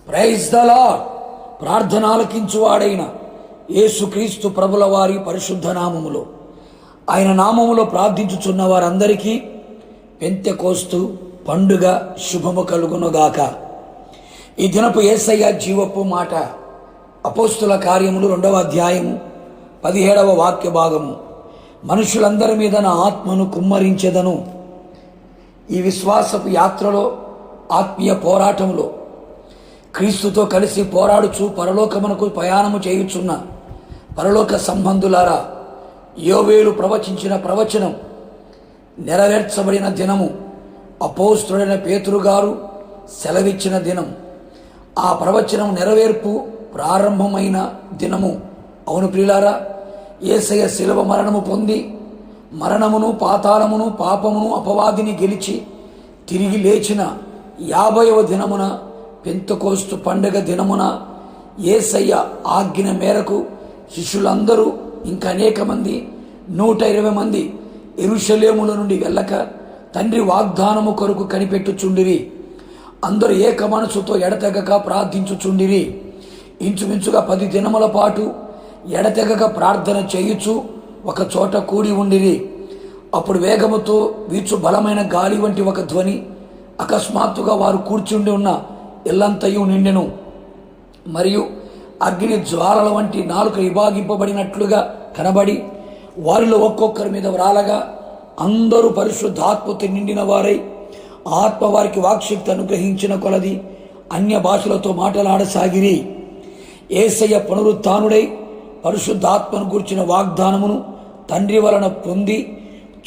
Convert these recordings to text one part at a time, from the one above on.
Praise the lord. ప్రార్థన ఆలకించువాడైన యేసుక్రీస్తు ప్రభుల వారి పరిశుద్ధ నామములో, ఆయన నామములో ప్రార్థించుచున్న వారందరికీ పెంతెకోస్తు పండుగ శుభము కలుగునుగాక. ఈ దినపు యేసయ్య జీవపు మాట అపోస్తుల కార్యములు 2వ అధ్యాయము 17వ వాక్య భాగము. మనుషులందరి మీద నా ఆత్మను కుమ్మరించెదను. ఈ విశ్వాసపు యాత్రలో, ఆత్మీయ పోరాటంలో క్రీస్తుతో కలిసి పోరాడుచు పరలోకమునకు ప్రయాణము చేయుచున్న పరలోక సంబంధులారా, యోవేలు ప్రవచించిన ప్రవచనం నెరవేర్చబడిన దినము, అపోస్తుడైన పేతురు గారు సెలవిచ్చిన దినం, ఆ ప్రవచనం నెరవేర్పు ప్రారంభమైన దినము. అవును ప్రియులారా, యేసయ్య శిలువ మరణము పొంది మరణమును, పాతాళమును, పాపమును, అపవాదిని గెలిచి తిరిగి లేచిన 50వ దినమున, పెంతెకోస్తు పండుగ దినమున యేసయ్య ఆజ్ఞ మేరకు శిష్యులందరూ ఇంకా అనేక మంది 120 మంది యెరూషలేముల నుండి వెళ్ళక తండ్రి వాగ్దానము కొరకు కనిపెట్టుచుండిరి. అందరూ ఏక మనసుతో ఎడతెగక ప్రార్థించుచుండిరి. ఇంచుమించుగా 10 దినముల పాటు ఎడతెగక ప్రార్థన చేయుచు ఒక చోట కూడి ఉండిరి. అప్పుడు వేగముతో వీచు బలమైన గాలి వంటి ఒక ధ్వని అకస్మాత్తుగా వారు కూర్చుండి ఉన్న ఇల్లంతయు నిండెను. మరియు అగ్ని జ్వాలల వంటి నాలుక విభాగింపబడినట్లుగా కనబడి వారిలో ఒక్కొక్కరి మీద వ్రాలగా అందరూ పరిశుద్ధాత్మతో నిండిన వారై, ఆత్మ వారికి వాక్శక్తి అనుగ్రహించిన కొలది అన్య భాషలతో మాట్లాడసాగిరి. యేసయ్య పునరుత్థానుడై పరిశుద్ధాత్మను గూర్చిన వాగ్దానమును తండ్రి వలన పొంది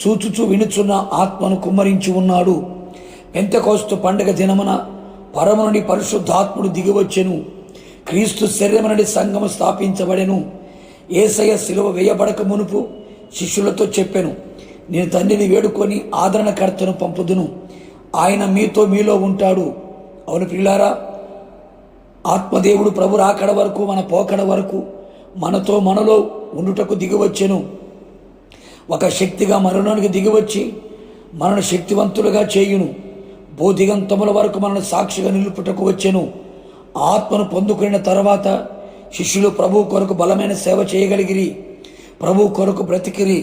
చూచుచూ వినుచున్న ఆత్మను కుమ్మరించి ఉన్నాడు. పెంతెకోస్తు పండుగ దినమున పరము నుండి పరిశుద్ధాత్ముడు దిగివచ్చెను. క్రీస్తు శరీరము నుండి సంఘము స్థాపించబడెను. యేసయ్య శిలువ వేయబడక మునుపు శిష్యులతో చెప్పెను, నేను తండ్రిని వేడుకొని ఆదరణకర్తను పంపుదును, ఆయన మీలో ఉంటాడు. అవును ప్రియులారా, ఆత్మదేవుడు ప్రభు రాకడ వరకు, మన పోకడ వరకు మనలో ఉండుటకు దిగివచ్చెను. ఒక శక్తిగా మనలోనికి దిగివచ్చి మనను శక్తివంతులుగా చేయును. భూదిగంతముల వరకు మనను సాక్షిగా నిలుపుటకు వచ్చెను. ఆత్మను పొందుకున్న తర్వాత శిష్యులు ప్రభు కొరకు బలమైన సేవ చేయగలిగిరి. ప్రభు కొరకు బ్రతికిరి.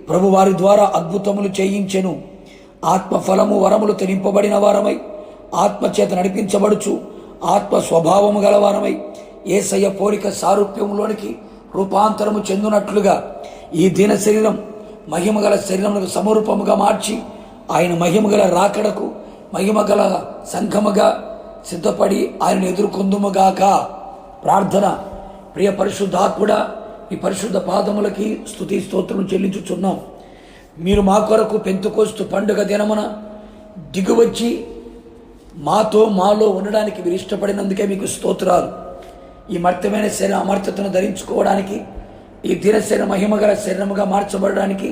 ప్రభు వారి ద్వారా అద్భుతములు చేయించెను. ఆత్మ ఫలము వరములు నింపబడిన వారమై, ఆత్మచేత నడిపించబడుచు ఆత్మ స్వభావము గలవారమై యేసయ్య పోలిక సారూప్యములోనికి రూపాంతరము చెందునట్లుగా ఈ దీన శరీరం మహిమగల శరీరములకు సమరూపముగా మార్చి ఆయన మహిమగల రాకడకు మహిమగల సంఘముగా సిద్ధపడి ఆయనను ఎదుర్కొందుముగాక. ప్రార్థన. ప్రియ పరిశుద్ధాత్ముడా, ఈ పరిశుద్ధ పాదములకి స్తుతి స్తోత్రం చెల్లించుచున్నాం. మీరు మా కొరకు పెంతెకోస్తు పండుగ దినమున దిగువచ్చి మాలో ఉండడానికి మీరు ఇష్టపడినందుకే మీకు స్తోత్రాలు. ఈ మర్త్యమైన శరీర అమర్త్యతను ధరించుకోవడానికి, ఈ దినశరీర మహిమగల శరీరముగా మార్చబడడానికి,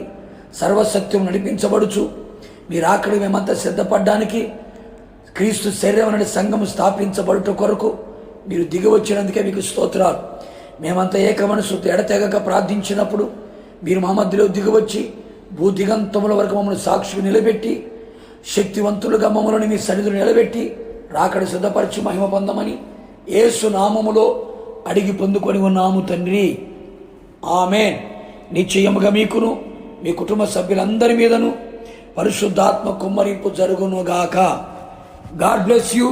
సర్వసత్యం నడిపించబడుచు మీరు అక్కడ మేమంతా సిద్ధపడడానికి, క్రీస్తు శరీరం అనే సంఘము స్థాపించబడుట కొరకు మీరు దిగివచ్చినందుకే మీకు స్తోత్రాలు. మేమంతా ఏక మనసుతో ఎడతెగక ప్రార్థించినప్పుడు మీరు మా మధ్యలో దిగివచ్చి భూదిగంతముల వరకు మమ్మల్ని సాక్షిగా నిలబెట్టి, శక్తివంతులుగా మమ్మల్ని మీ సన్నిధిలో నిలబెట్టి రాకడ సిద్ధపరిచి మహిమ పొందమని యేసు నామములో అడిగి పొందుకొని ఉన్నాము తండ్రి. ఆమేన్. నిశ్చయముగా మీకును మీ కుటుంబ సభ్యులందరి మీదను పరిశుద్ధాత్మ కుమ్మరింపు జరుగునుగాక. God bless you.